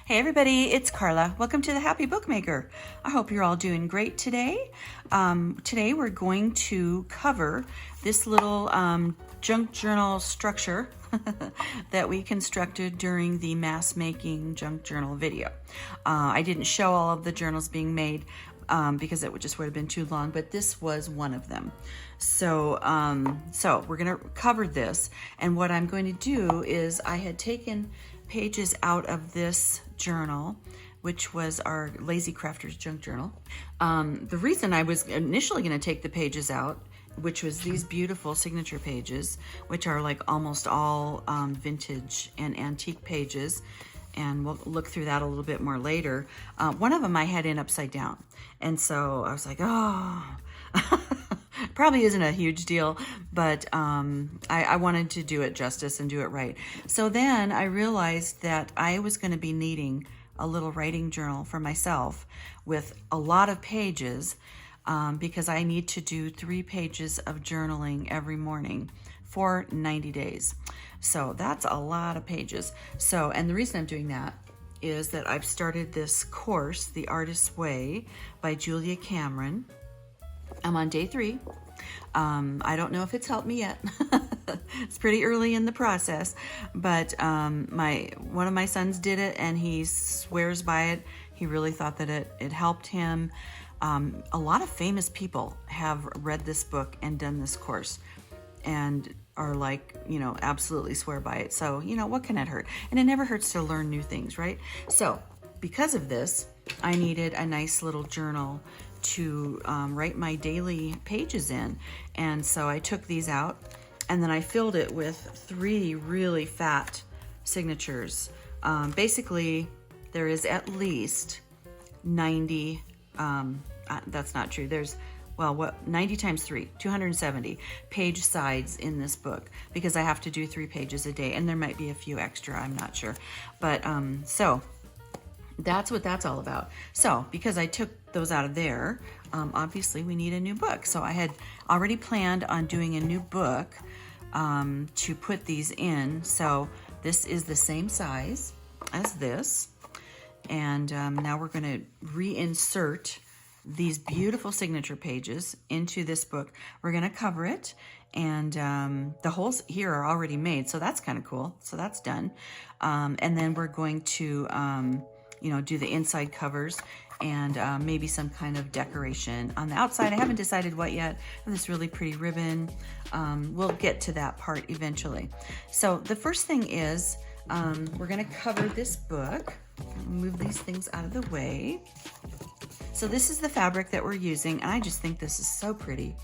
Hey everybody, it's Carla. Welcome to the Happy Bookmaker. I hope you're all doing great today. Today we're going to cover this little junk journal structure that we constructed during the mass making junk journal video. I didn't show all of the journals being made because it would have been too long, but this was one of them. So we're gonna cover this, and what I'm going to do is I had taken pages out of this journal, which was our Lazy Crafters junk journal. The reason I was initially going to take the pages out, which was these beautiful signature pages, which are like almost all vintage and antique pages, and we'll look through that a little bit more later. One of them I had in upside down, and so I was like, oh. Probably isn't a huge deal, but I wanted to do it justice and do it right. So then I realized that I was going to be needing a little writing journal for myself with a lot of pages because I need to do 3 pages of journaling every morning for 90 days. So that's a lot of pages. So, and the reason I'm doing that is that I've started this course, The Artist's Way by Julia Cameron. I'm on day 3. I don't know if it's helped me yet. It's pretty early in the process, but one of my sons did it and he swears by it. He really thought that it helped him. A lot of famous people have read this book and done this course and are like, absolutely swear by it. So, what can it hurt? And it never hurts to learn new things, right? So because of this, I needed a nice little journal to write my daily pages in. And so I took these out and then I filled it with 3 really fat signatures. Basically, there is at least 90, that's not true. There's, 90 times 3, 270 page sides in this book because I have to do 3 pages a day, and there might be a few extra, I'm not sure. But so that's what that's all about. So because I took those out of there, obviously we need a new book. So I had already planned on doing a new book to put these in. So this is the same size as this. And now we're going to reinsert these beautiful signature pages into this book. We're going to cover it. And the holes here are already made. So that's kind of cool. So that's done. And then we're going to do the inside covers and maybe some kind of decoration on the outside. I haven't decided what yet. I have this really pretty ribbon. We'll get to that part eventually. So the first thing is we're going to cover this book. Move these things out of the way. So this is the fabric that we're using, and I just think this is so pretty.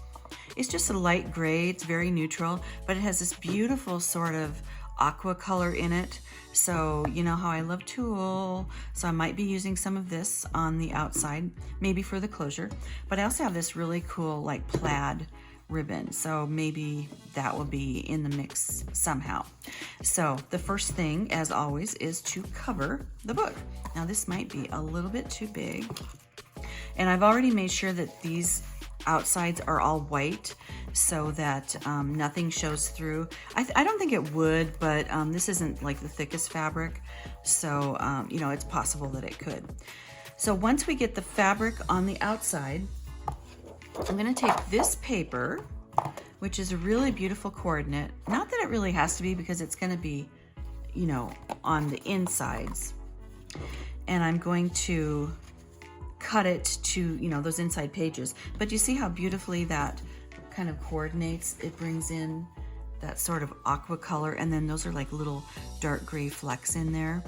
It's just a light gray. It's very neutral, but it has this beautiful sort of aqua color in it. So you know how I love tulle, so I might be using some of this on the outside, maybe for the closure. But I also have this really cool like plaid ribbon, so maybe that will be in the mix somehow. So the first thing, as always, is to cover the book. Now this might be a little bit too big, and I've already made sure that these outsides are all white so that nothing shows through. I don't think it would, but this isn't like the thickest fabric, so it's possible that it could. So once we get the fabric on the outside, I'm going to take this paper, which is a really beautiful coordinate. Not that it really has to be, because it's going to be on the insides, and I'm going to cut it to those inside pages. But you see how beautifully that kind of coordinates? It brings in that sort of aqua color, and then those are like little dark gray flecks in there.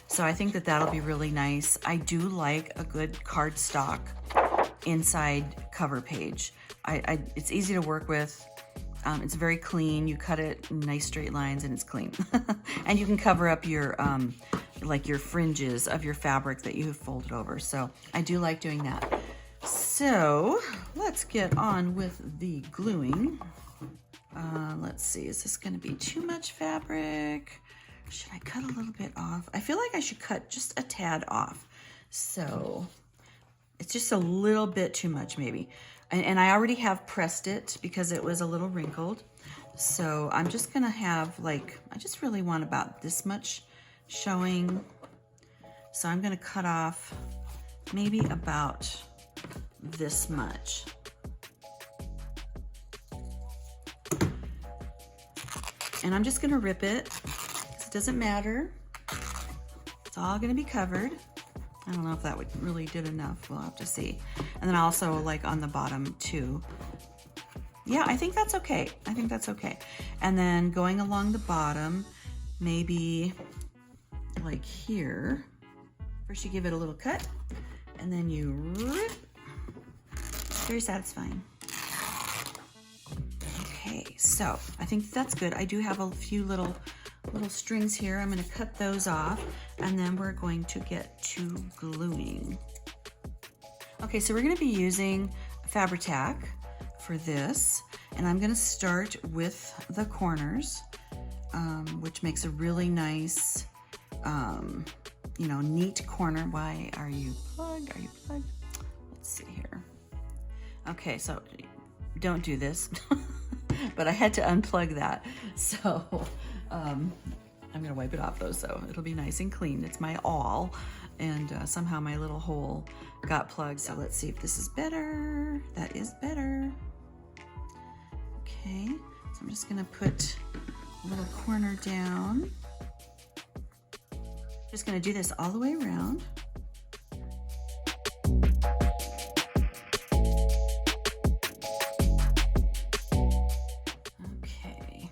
So I think that that'll be really nice. I do like a good cardstock inside cover page. It's easy to work with. It's very clean. You cut it in nice straight lines and it's clean. And you can cover up your like your fringes of your fabric that you have folded over. So I do like doing that. So let's get on with the gluing. Let's see, is this going to be too much fabric? Should I cut a little bit off? I feel like I should cut just a tad off. So it's just a little bit too much maybe. And I already have pressed it because it was a little wrinkled. So I'm just going to have I just really want about this much showing. So I'm gonna cut off maybe about this much. And I'm just gonna rip it, because it doesn't matter. It's all gonna be covered. I don't know if that would really did enough, we'll have to see. And then also like on the bottom too. Yeah, I think that's okay. I think that's okay. And then going along the bottom, maybe like here. First you give it a little cut, and then you rip. Very satisfying. Okay, so I think that's good. I do have a few little strings here. I'm gonna cut those off, and then we're going to get to gluing. Okay, so we're gonna be using Fabri-Tac for this, and I'm gonna start with the corners, which makes a really nice, you know, neat corner. Why are you plugged? Are you plugged? Let's see here. Okay, so don't do this, but I had to unplug that. So I'm gonna wipe it off though, so it'll be nice and clean. It's my awl, and somehow my little hole got plugged. So let's see if this is better. That is better. Okay, so I'm just gonna put a little corner down. Just gonna do this all the way around. Okay,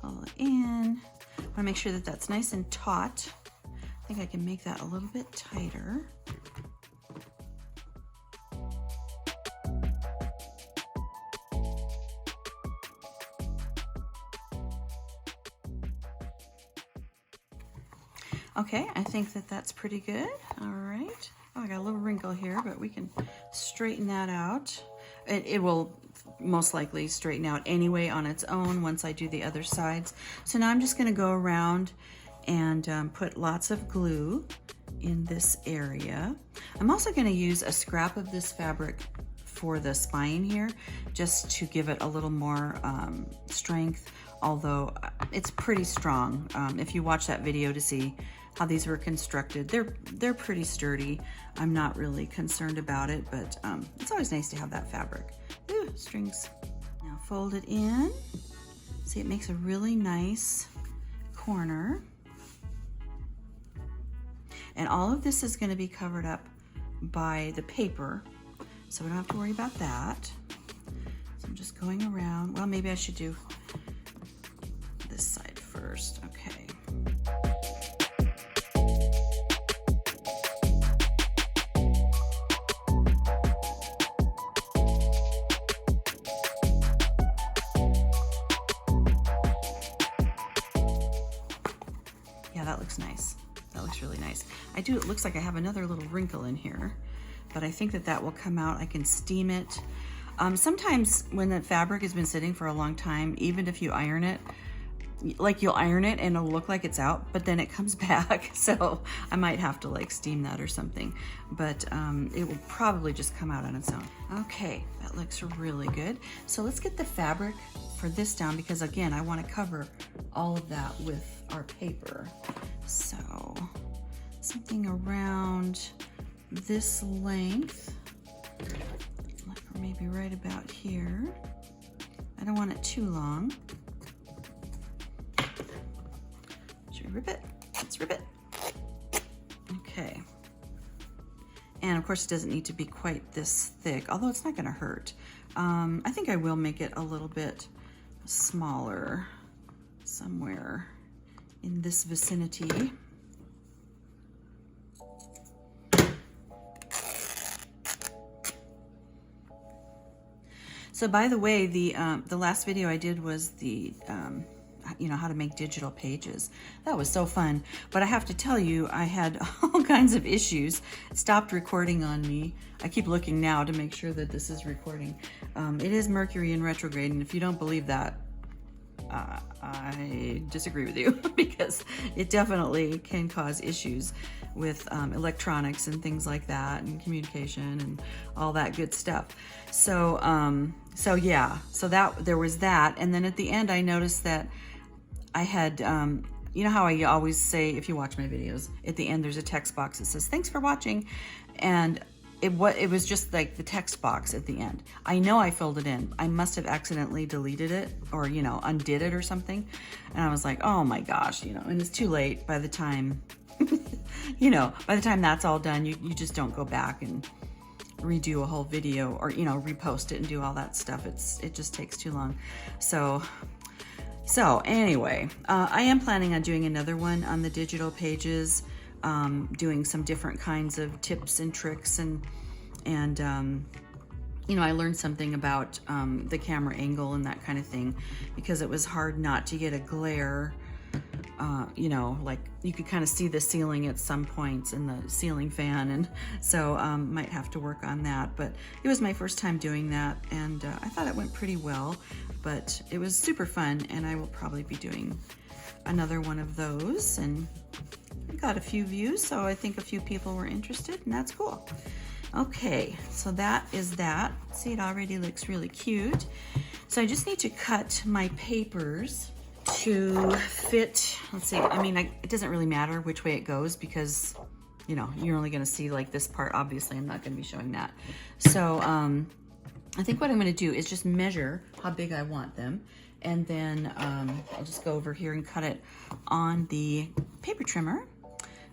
pull it in. I wanna make sure that that's nice and taut. I think I can make that a little bit tighter. Okay, I think that that's pretty good. All right. Oh, I got a little wrinkle here, but we can straighten that out. It will most likely straighten out anyway on its own once I do the other sides. So now I'm just gonna go around and put lots of glue in this area. I'm also gonna use a scrap of this fabric for the spine here, just to give it a little more strength, although it's pretty strong. If you watch that video to see how these were constructed, they're pretty sturdy. I'm not really concerned about it, but it's always nice to have that fabric. Ooh, strings. Now fold it in. See, it makes a really nice corner. And all of this is going to be covered up by the paper, so we don't have to worry about that. So I'm just going around. Well, maybe I should do this side first. Okay. Yeah, that looks nice. That looks really nice. It looks like I have another little wrinkle in here, but I think that that will come out. I can steam it. Sometimes when the fabric has been sitting for a long time, even if you iron it, like you'll iron it and it'll look like it's out, but then it comes back. So I might have to like steam that or something, but it will probably just come out on its own. Okay, that looks really good. So let's get the fabric for this down, because again, I want to cover all of that with our paper. So something around this length, like maybe right about here. I don't want it too long. Should we rip it? Let's rip it. Okay. And of course it doesn't need to be quite this thick, although it's not gonna hurt. I think I will make it a little bit smaller somewhere in this vicinity. So by the way, the last video I did was the you know, how to make digital pages. That was so fun, but I have to tell you, I had all kinds of issues. It stopped recording on me. I keep looking now to make sure that this is recording. It is Mercury in retrograde, and if you don't believe that, I disagree with you, because it definitely can cause issues with electronics and things like that, and communication and all that good stuff. So yeah, so that there was that, and then at the end I noticed that I had you know how I always say, if you watch my videos, at the end there's a text box that says, thanks for watching. And it was just like the text box at the end. I know I filled it in. I must have accidentally deleted it or, you know, undid it or something. And I was like, oh my gosh, you know, and it's too late by the time, you know, by the time that's all done, you just don't go back and redo a whole video or, you know, repost it and do all that stuff. It just takes too long. So anyway, I am planning on doing another one on the digital pages, doing some different kinds of tips and tricks, and you know, I learned something about the camera angle and that kind of thing, because it was hard not to get a glare. You know, like you could kind of see the ceiling at some points in the ceiling fan, and so might have to work on that. But it was my first time doing that, and I thought it went pretty well, but it was super fun, and I will probably be doing another one of those. And we got a few views, so I think a few people were interested, and that's cool. Okay, so that is that. See, it already looks really cute. So I just need to cut my papers to fit. Let's see, I mean, it doesn't really matter which way it goes, because, you know, you're only going to see like this part. Obviously, I'm not going to be showing that. So I think what I'm going to do is just measure how big I want them, and then I'll just go over here and cut it on the paper trimmer.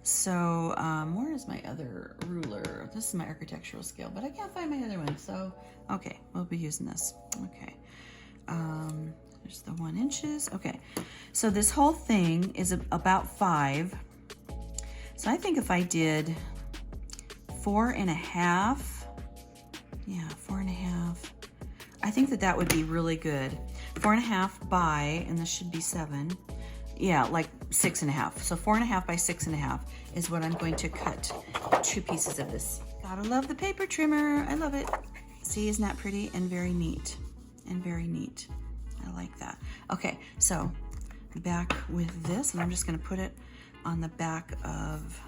So where is my other ruler? This is my architectural scale, but I can't find my other one. So, okay, we'll be using this. Okay. There's the 1 inches. Okay. So this whole thing is about 5. So I think if I did 4.5, yeah, 4.5, I think that would be really good. 4.5 by, and this should be 7. Yeah, like 6.5. So 4.5 by 6.5 is what I'm going to cut 2 pieces of this. Gotta love the paper trimmer. I love it. See, isn't that pretty and very neat? And very neat. I like that. Okay, so back with this, and I'm just gonna put it on the back of,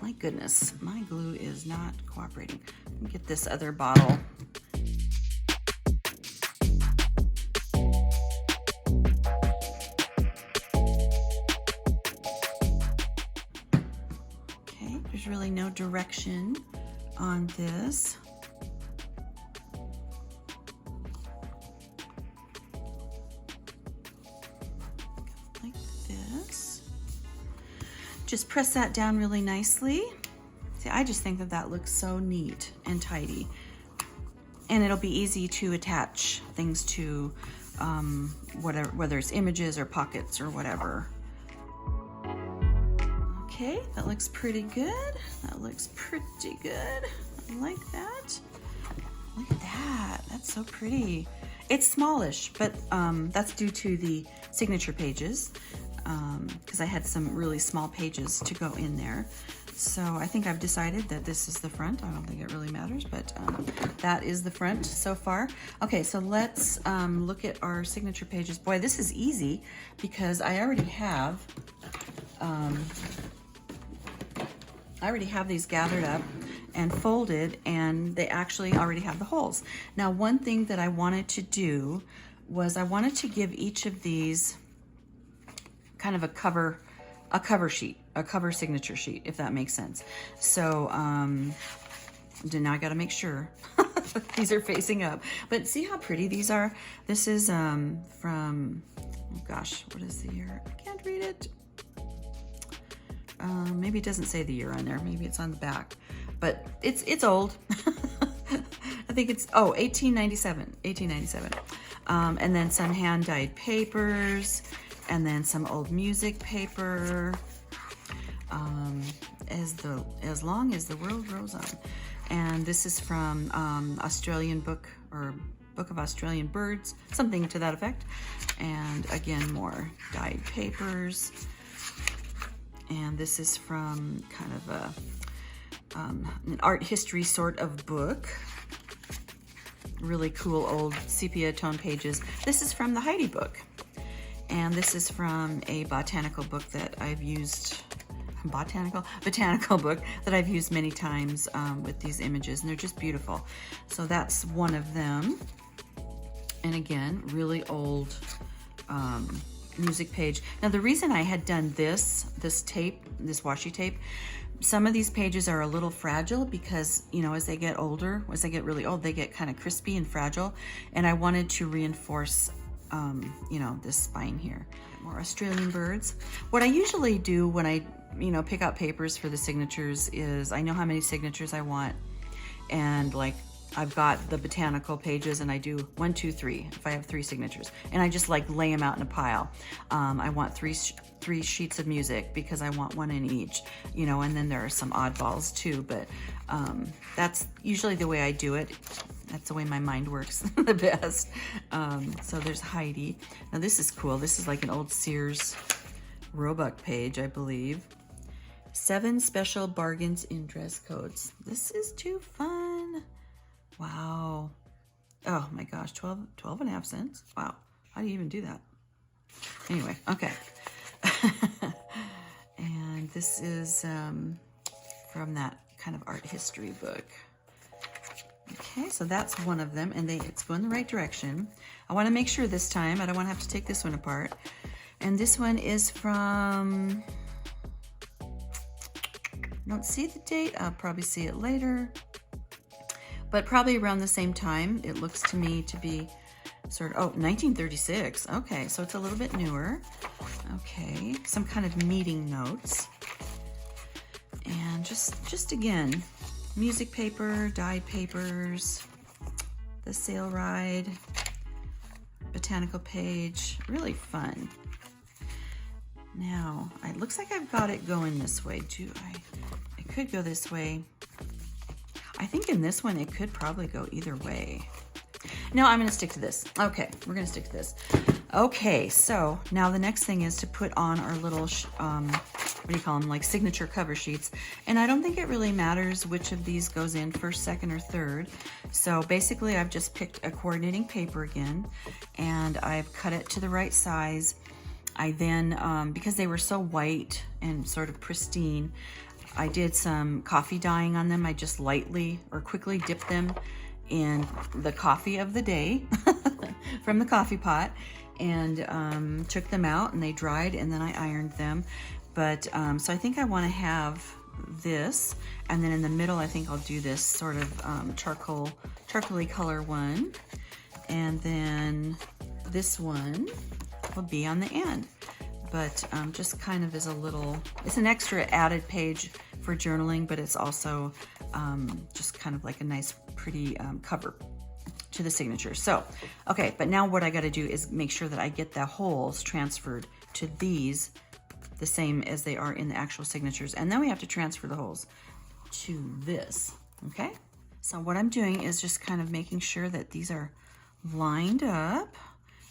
my goodness, my glue is not cooperating. Let me get this other bottle. There's really no direction on this. Like this. Just press that down really nicely. See, I just think that looks so neat and tidy. And it'll be easy to attach things to whatever, whether it's images or pockets or whatever. Okay, that looks pretty good. That looks pretty good. I like that. Look at that. That's so pretty. It's smallish, but that's due to the signature pages, because I had some really small pages to go in there. So I think I've decided that this is the front. I don't think it really matters, but that is the front so far. Okay, so let's look at our signature pages. Boy, this is easy because I already have these gathered up and folded, and they actually already have the holes. Now, one thing that I wanted to do was I wanted to give each of these kind of a cover sheet, a cover signature sheet, if that makes sense. So now I got to make sure these are facing up. But see how pretty these are? This is from, oh gosh, what is the year? I can't read it. Maybe it doesn't say the year on there. Maybe it's on the back, but it's old. I think it's, 1897. And then some hand-dyed papers, and then some old music paper. As long as the world grows on. And this is from Australian Book, or Book of Australian Birds, something to that effect. And again, more dyed papers. And this is from kind of an art history sort of book. Really cool old sepia tone pages. This is from the Heidi book. And this is from a botanical book that I've used, botanical book that I've used many times with these images, and they're just beautiful. So that's one of them. And again, really old music page. Now the reason I had done this tape, this washi tape, some of these pages are a little fragile because, you know, as they get older, as they get really old, they get kind of crispy and fragile. And I wanted to reinforce, you know, this spine here. More Australian birds. What I usually do when I, you know, pick out papers for the signatures is I know how many signatures I want. And like, I've got the botanical pages and I do 1, 2, 3, if I have 3 signatures. And I just like lay them out in a pile. I want three sheets of music because I want 1 in each, you know, and then there are some oddballs too, but that's usually the way I do it. That's the way my mind works the best. So there's Heidi. Now this is cool. This is like an old Sears Roebuck page, I believe. 7 special bargains in dress codes. This is too fun. Wow. Oh my gosh, 12 and a half cents. Wow. How do you even do that? Anyway, okay. And this is from that kind of art history book. Okay, so that's one of them, and it's going the right direction. I want to make sure this time, I don't want to have to take this one apart. And this one is from, don't see the date, I'll probably see it later. But probably around the same time, it looks to me to be sort of, oh, 1936. Okay, so it's a little bit newer. Okay, some kind of meeting notes. And just again, music paper, dyed papers, the sail ride, botanical page, really fun. Now, it looks like I've got it going this way. I could go this way. I think in this one, it could probably go either way. No, I'm gonna stick to this. Okay, we're gonna stick to this. Okay, so now the next thing is to put on our little, what do you call them, like signature cover sheets. And I don't think it really matters which of these goes in first, second, or third. So basically I've just picked a coordinating paper again, and I've cut it to the right size. I then, because they were so white and sort of pristine, I did some coffee dyeing on them. I just lightly or quickly dipped them in the coffee of the day from the coffee pot, and took them out, and they dried, and then I ironed them. But so I think I want to have this, and then in the middle I think I'll do this sort of charcoaly color one, and then this one will be on the end. But just kind of as a little, it's an extra added page for journaling, but it's also just kind of like a nice pretty cover to the signature. So, okay, but now what I got to do is make sure that I get the holes transferred to these the same as they are in the actual signatures. And then we have to transfer the holes to this, okay? So what I'm doing is just kind of making sure that these are lined up.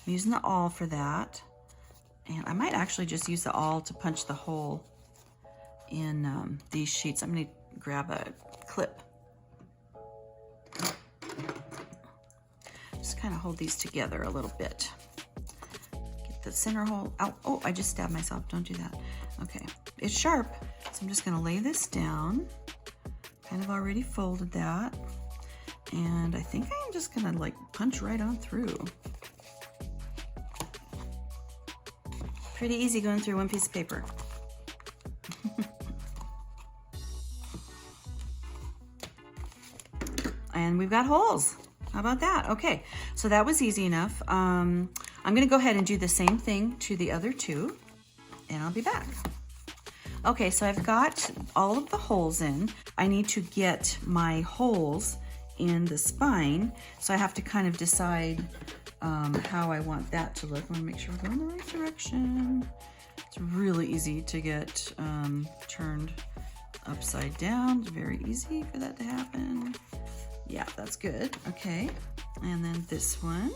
I'm using the awl for that. And I might actually just use the awl to punch the hole in these sheets. I'm going to grab a clip. Just kind of hold these together a little bit. Get the center hole out. Oh, I just stabbed myself. Don't do that. Okay. It's sharp, so I'm just going to lay this down. Kind of already folded that. And I think I'm just going to like punch right on through. Pretty easy going through one piece of paper. And we've got holes. How about that? Okay, so that was easy enough. I'm gonna go ahead and do the same thing to the other two, and I'll be back. Okay, so I've got all of the holes in. I need to get my holes in the spine, so I have to kind of decide how I want that to look. I want to make sure we're going the right direction. It's really easy to get turned upside down. It's very easy for that to happen. Yeah, that's good. Okay, and then this one,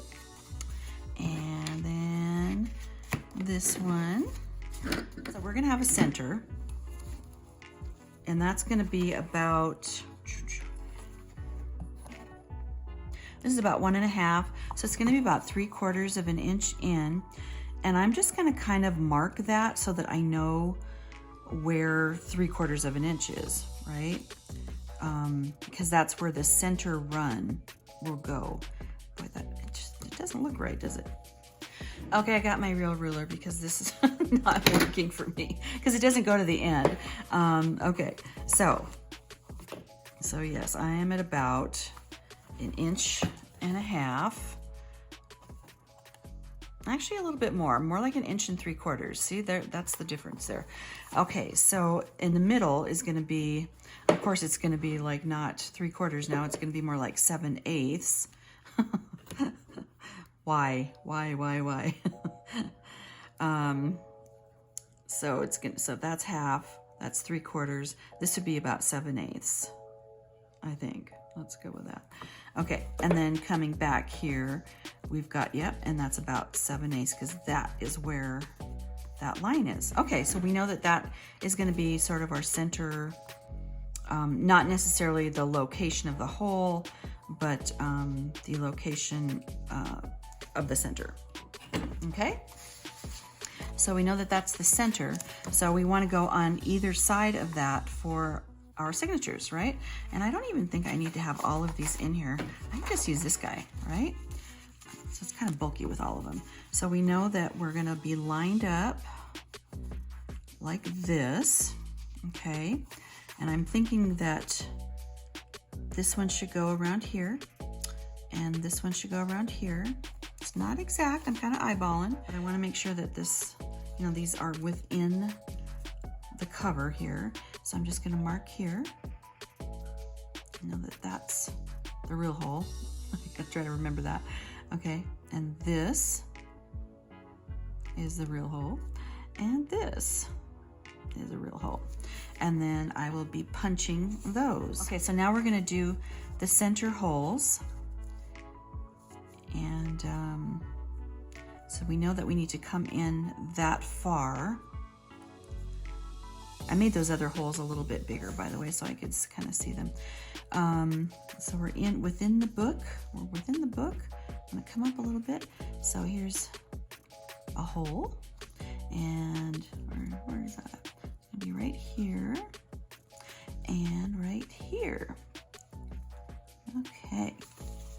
and then this one. So we're gonna have a center, and that's gonna be about, this is about 1.5, so it's gonna be about 3/4 of an inch in, and I'm just gonna kind of mark that so that I know where 3/4 of an inch is, right? Because that's where the center run will go. Boy, it doesn't look right, does it? Okay, I got my real ruler because this is not working for me because it doesn't go to the end. Okay, so yes, I am at about 1.5 inches. Actually, a little bit more like 1.75 inches. See there, that's the difference there. Okay, so in the middle is going to be, of course, it's going to be like not 3/4 now. It's going to be more like 7/8. Why? So it's gonna, so that's half. That's 3/4. This would be about 7/8. I think. Let's go with that. Okay, and then coming back here, we've got, yep, and that's about 7/8 because that is where that line is. Okay, so we know that that is going to be sort of our center, not necessarily the location of the hole, but the location of the center. Okay, so we know that that's the center. So we want to go on either side of that for our signatures, right? And I don't even think I need to have all of these in here. I can just use this guy, right? So it's kind of bulky with all of them. So we know that we're going to be lined up like this, okay? And I'm thinking that this one should go around here, and this one should go around here. It's not exact, I'm kind of eyeballing, but I want to make sure that this, you know, these are within the cover here. So I'm just going to mark here. You know that that's the real hole. I gotta try to remember that. Okay, and this is the real hole, and this is a real hole. And then I will be punching those. Okay, so now we're going to do the center holes. And so we know that we need to come in that far. I made those other holes a little bit bigger, by the way, so I could kind of see them. So we're within the book. We're within the book. I'm going to come up a little bit. So here's a hole, and where is that? It's going to be right here and right here. Okay.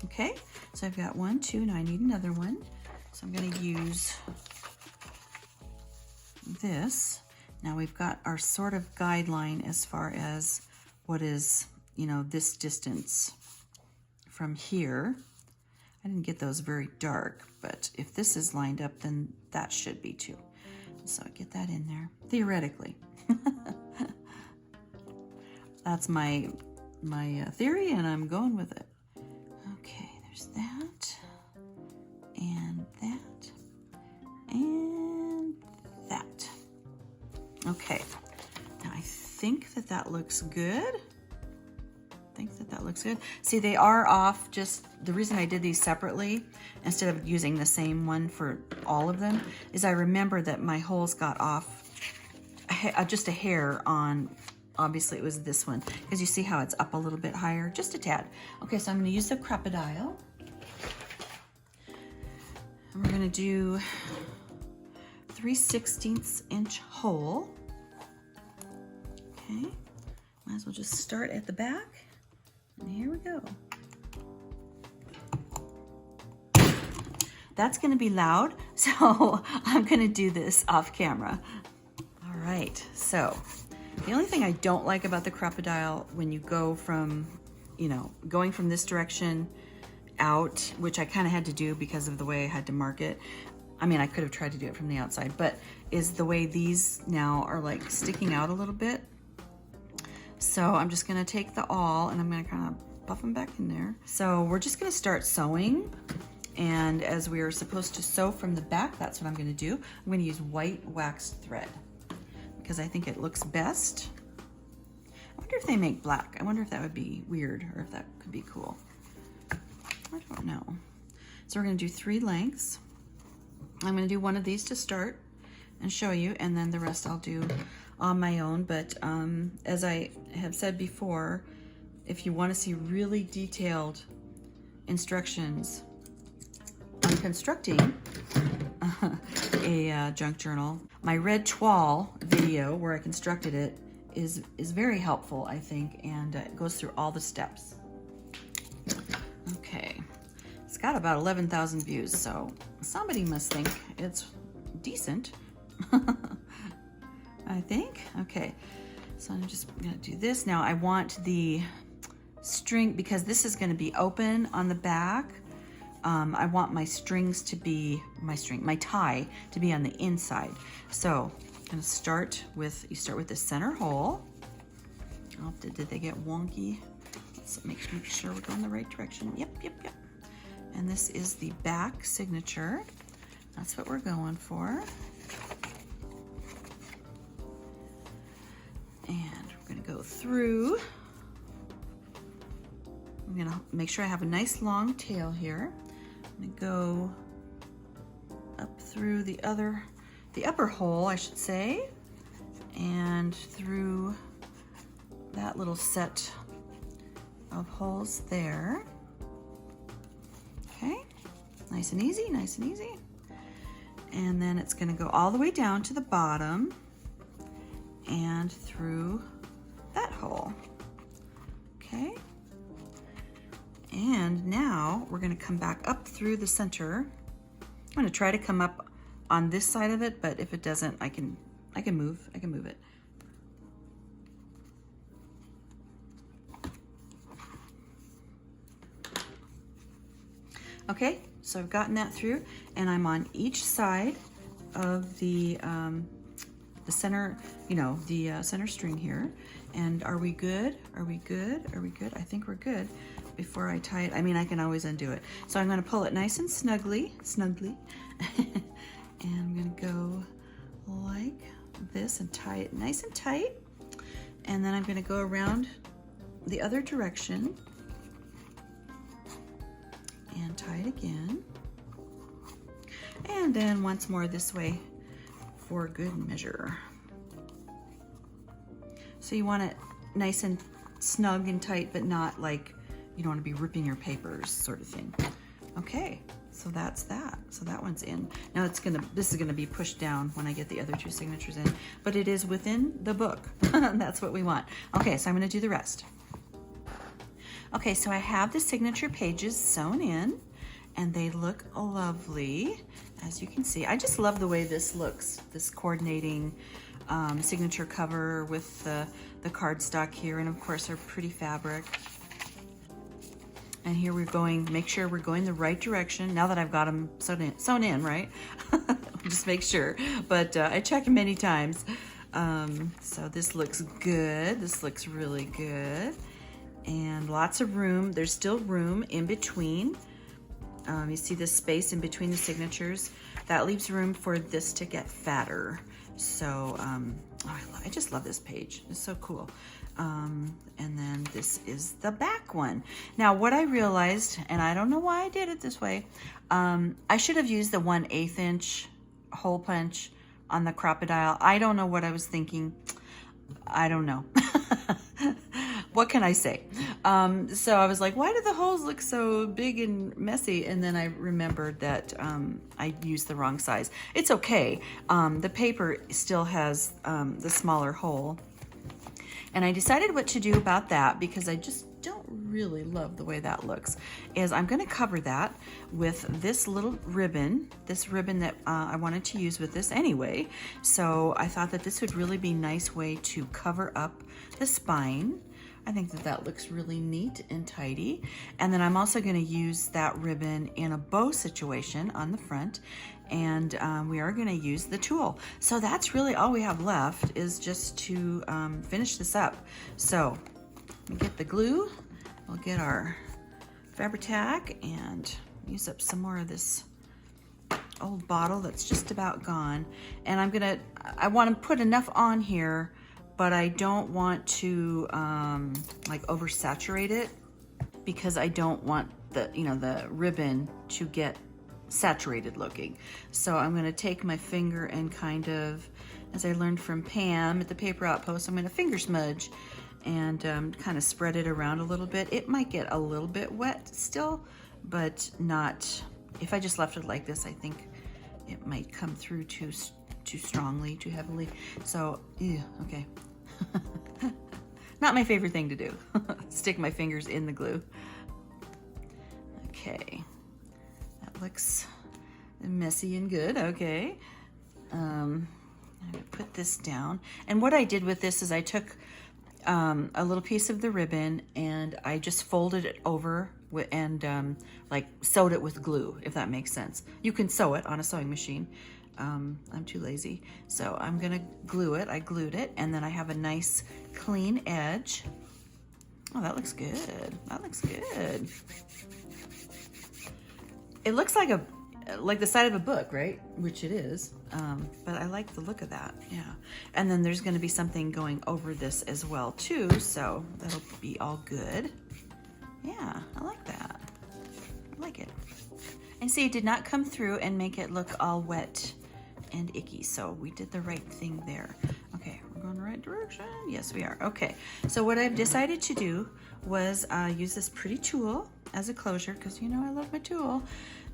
Okay. So I've got 1, 2. Now I need another one. So I'm going to use this. Now we've got our sort of guideline as far as what is, you know, this distance from here. I didn't get those very dark, but if this is lined up, then that should be too. So I get that in there, theoretically. That's my theory, and I'm going with it. Okay, there's that, and that, and that. Okay, now I think that that looks good. See, they are off. Just the reason I did these separately instead of using the same one for all of them is I remember that my holes got off just a hair on, obviously it was this one, because you see how it's up a little bit higher, just a tad. Okay, so I'm going to use the crocodile. And we're going to do 3/16 inch hole. Okay, might as well just start at the back. And here we go. That's going to be loud, so I'm going to do this off camera. All right, so the only thing I don't like about the crocodile when you go from, you know, going from this direction out, which I kind of had to do because of the way I had to mark it. I mean, I could have tried to do it from the outside, but is the way these now are like sticking out a little bit. So I'm just going to take the awl and I'm going to kind of buff them back in there. So we're just going to start sewing. And as we are supposed to sew from the back, that's what I'm going to do. I'm going to use white waxed thread because I think it looks best. I wonder if they make black. I wonder if that would be weird or if that could be cool. I don't know. So we're going to do 3 lengths. I'm going to do one of these to start and show you, and then the rest I'll do on my own. But as I have said before, if you want to see really detailed instructions on constructing a junk journal, my red tulle video where I constructed it is very helpful, I think, and it goes through all the steps. Okay, it's got about 11,000 views, so somebody must think it's decent. I think. Okay, so I'm just gonna do this. Now I want the string, because this is gonna be open on the back. I want my strings to be, my tie to be on the inside. So I'm gonna start with, you start with the center hole. Oh, did they get wonky? Let's make sure we're going the right direction. Yep. And this is the back signature. That's what we're going for. And we're gonna go through. I'm gonna make sure I have a nice long tail here. I'm gonna go up through the upper hole, I should say, and through that little set of holes there. Okay, nice and easy, nice and easy. And then it's gonna go all the way down to the bottom and through that hole. Okay. And now we're gonna come back up through the center. I'm gonna try to come up on this side of it, but if it doesn't, I can move it. Okay, so I've gotten that through, and I'm on each side of the center, center string here. And are we good? Are we good? Are we good? I think we're good. Before I tie it, I mean, I can always undo it. So I'm gonna pull it nice and snugly, and I'm gonna go like this and tie it nice and tight. And then I'm gonna go around the other direction and tie it again. And then once more this way for good measure. So you want it nice and snug and tight, but not like you don't want to be ripping your papers, sort of thing. Okay, so that's that. So that one's in. Now this is gonna be pushed down when I get the other two signatures in, but it is within the book. That's what we want. Okay, so I'm gonna do the rest. Okay, so I have the signature pages sewn in, and they look lovely, as you can see. I just love the way this looks, this coordinating signature cover with the cardstock here, and of course our pretty fabric. And here we're going, make sure we're going the right direction. Now that I've got them sewn in, right? Just make sure, but I check many times. So this looks good. This looks really good. And lots of room. There's still room in between. You see this space in between the signatures? That leaves room for this to get fatter. So I just love this page. It's so cool. And then this is the back one. Now what I realized, and I don't know why I did it this way, I should have used the 1/8 inch hole punch on the crocodile. I don't know what I was thinking. I don't know. What can I say? So I was like, why do the holes look so big and messy? And then I remembered that I used the wrong size. It's okay. The paper still has the smaller hole. And I decided what to do about that, because I just don't really love the way that looks, is I'm gonna cover that with this little ribbon, that I wanted to use with this anyway. So I thought that this would really be a nice way to cover up the spine. I think that that looks really neat and tidy. And then I'm also gonna use that ribbon in a bow situation on the front, and we are gonna use the tulle. So that's really all we have left, is just to finish this up. So we get the glue, we'll get our Fabri-Tac and use up some more of this old bottle that's just about gone. And I wanna put enough on here, but I don't want to like oversaturate it, because I don't want the ribbon to get saturated looking. So I'm gonna take my finger and kind of, as I learned from Pam at the Paper Outpost, I'm gonna finger smudge and kind of spread it around a little bit. It might get a little bit wet still, but not, if I just left it like this, I think it might come through too strongly, too heavily. So, okay. Not my favorite thing to do. Stick my fingers in the glue. Okay. looks messy and good. Okay. I'm gonna put this down. And what I did with this is I took a little piece of the ribbon and I just folded it over and like sewed it with glue, if that makes sense. You can sew it on a sewing machine. I'm too lazy. So I'm gonna glue it. I glued it, and then I have a nice clean edge. Oh, that looks good. That looks good. It looks like the side of a book, right? Which it is. But I like the look of that. Yeah. And then there's going to be something going over this as well too. So that'll be all good. Yeah, I like that. I like it. And see, it did not come through and make it look all wet and icky. So we did the right thing there. Okay, we're going the right direction. Yes, we are. Okay, so what I've decided to do was use this pretty tulle as a closure, because you know I love my tulle.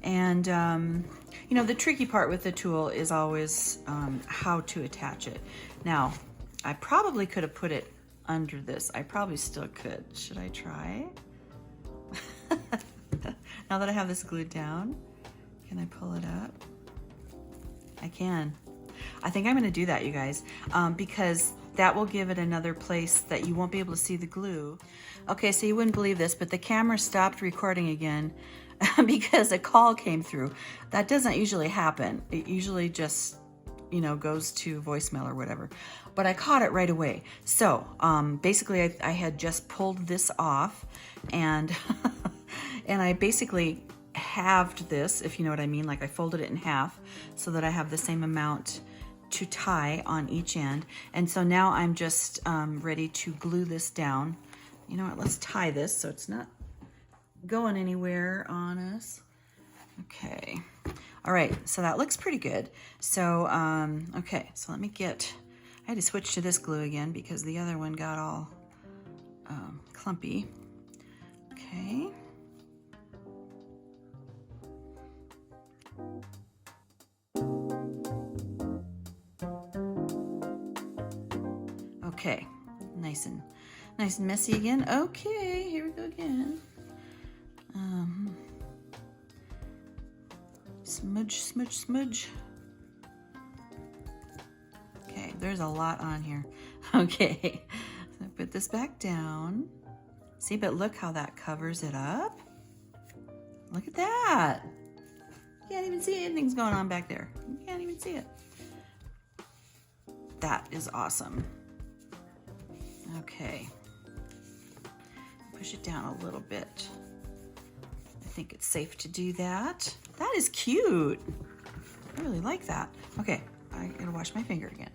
And you know, the tricky part with the tulle is always how to attach it. Now, I probably could have put it under this. I probably still could. Should I try? Now that I have this glued down, can I pull it up? I can. I think I'm going to do that, you guys, because that will give it another place that you won't be able to see the glue. Okay, so you wouldn't believe this, but the camera stopped recording again because a call came through. That doesn't usually happen. It usually just, you know, goes to voicemail or whatever. But I caught it right away. So basically I had just pulled this off, and and I basically halved this, if you know what I mean. Like I folded it in half so that I have the same amount to tie on each end. And so now I'm just ready to glue this down. You know what, let's tie this so it's not going anywhere on us. Okay. All right, so that looks pretty good. So, okay, so let me get, I had to switch to this glue again because the other one got all clumpy. Okay. Okay, nice and messy again. Okay, here we go again. Smudge, smudge, smudge. Okay, there's a lot on here. Okay, so put this back down. See, but look how that covers it up. Look at that. You can't even see anything's going on back there. You can't even see it. That is awesome. Okay. Push it down a little bit. I think it's safe to do that. That is cute. I really like that. Okay, I gotta wash my finger again.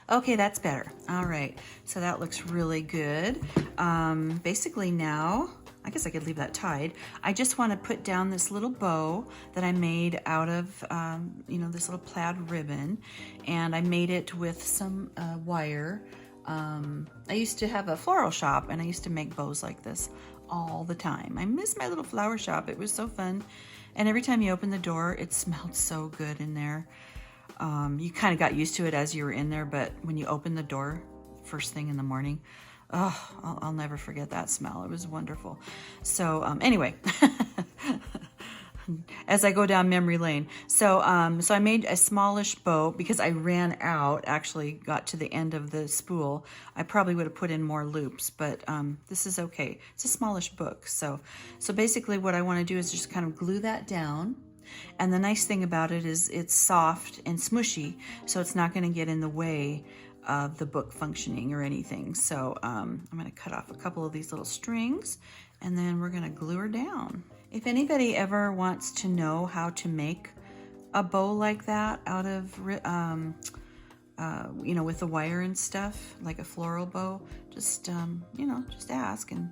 Okay, that's better. All right, so that looks really good. Basically now, I guess I could leave that tied. I just want to put down this little bow that I made out of, you know, this little plaid ribbon, and I made it with some wire. I used to have a floral shop, and I used to make bows like this all the time. I miss my little flower shop. It was so fun. And every time you open the door, it smelled so good in there. You kind of got used to it as you were in there, but when you open the door first thing in the morning, oh, I'll never forget that smell. It was wonderful. So anyway, as I go down memory lane. So so I made a smallish bow because I ran out, actually got to the end of the spool. I probably would have put in more loops, but this is okay. It's a smallish book. So basically what I want to do is just kind of glue that down. And the nice thing about it is it's soft and smushy, so it's not going to get in the way of the book functioning or anything. So I'm going to cut off a couple of these little strings, and then we're going to glue her down. If anybody ever wants to know how to make a bow like that out of, you know, with the wire and stuff, like a floral bow, just, you know, just ask. And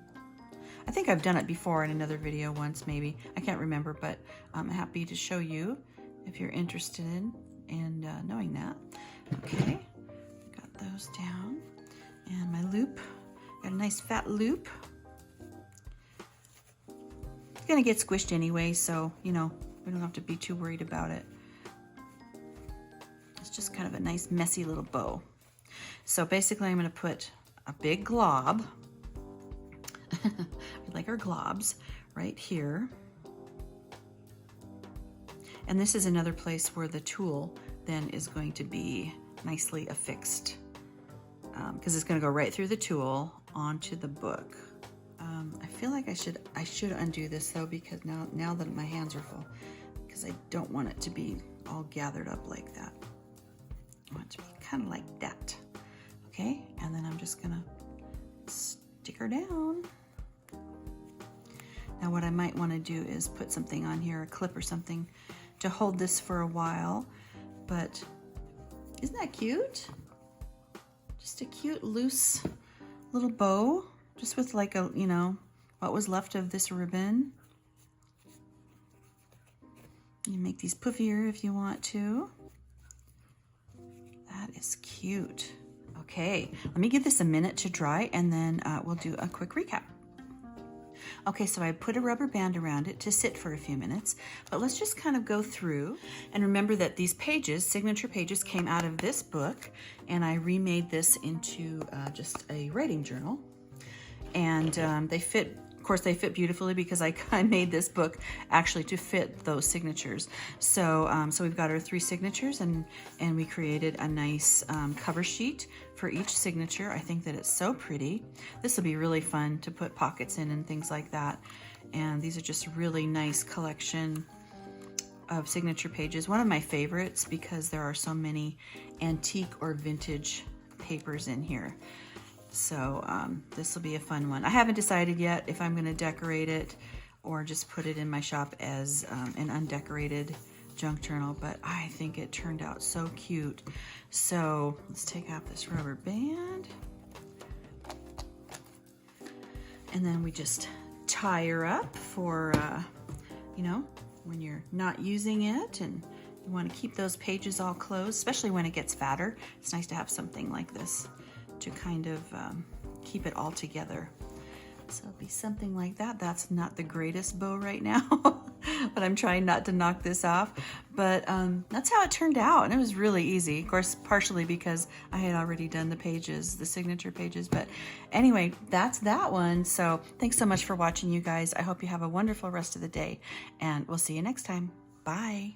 I think I've done it before in another video once, maybe. I can't remember, but I'm happy to show you if you're interested in knowing that. Okay, got those down. And my loop, got a nice fat loop. It's gonna get squished anyway, so, you know, we don't have to be too worried about it. It's just kind of a nice messy little bow. So basically I'm gonna put a big glob, we like our globs, right here. And this is another place where the tulle then is going to be nicely affixed, because it's going to go right through the tulle onto the book. I feel like I should undo this though, because now that my hands are full, because I don't want it to be all gathered up like that. I want it to be kind of like that. Okay, and then I'm just gonna stick her down. Now what I might want to do is put something on here, a clip or something, to hold this for a while. But isn't that cute? Just a cute loose little bow, just with like a, you know, what was left of this ribbon. You make these puffier if you want to. That is cute. Okay, let me give this a minute to dry, and then we'll do a quick recap. Okay, so I put a rubber band around it to sit for a few minutes, but let's just kind of go through. And remember that these pages, signature pages, came out of this book, and I remade this into just a writing journal. And they fit, of course, they fit beautifully because I made this book actually to fit those signatures. So, so we've got our 3 signatures, and we created a nice cover sheet for each signature. I think that it's so pretty. This will be really fun to put pockets in and things like that. And these are just a really nice collection of signature pages. One of my favorites because there are so many antique or vintage papers in here. So this will be a fun one. I haven't decided yet if I'm going to decorate it or just put it in my shop as an undecorated junk journal, but I think it turned out so cute. So let's take out this rubber band, and then we just tie her up for, you know, when you're not using it and you want to keep those pages all closed, especially when it gets fatter. It's nice to have something like this to kind of keep it all together. So it'll be something like that. That's not the greatest bow right now, but I'm trying not to knock this off. But that's how it turned out, and it was really easy. Of course, partially because I had already done the pages, the signature pages. But anyway, that's that one. So thanks so much for watching, you guys. I hope you have a wonderful rest of the day, and we'll see you next time. Bye.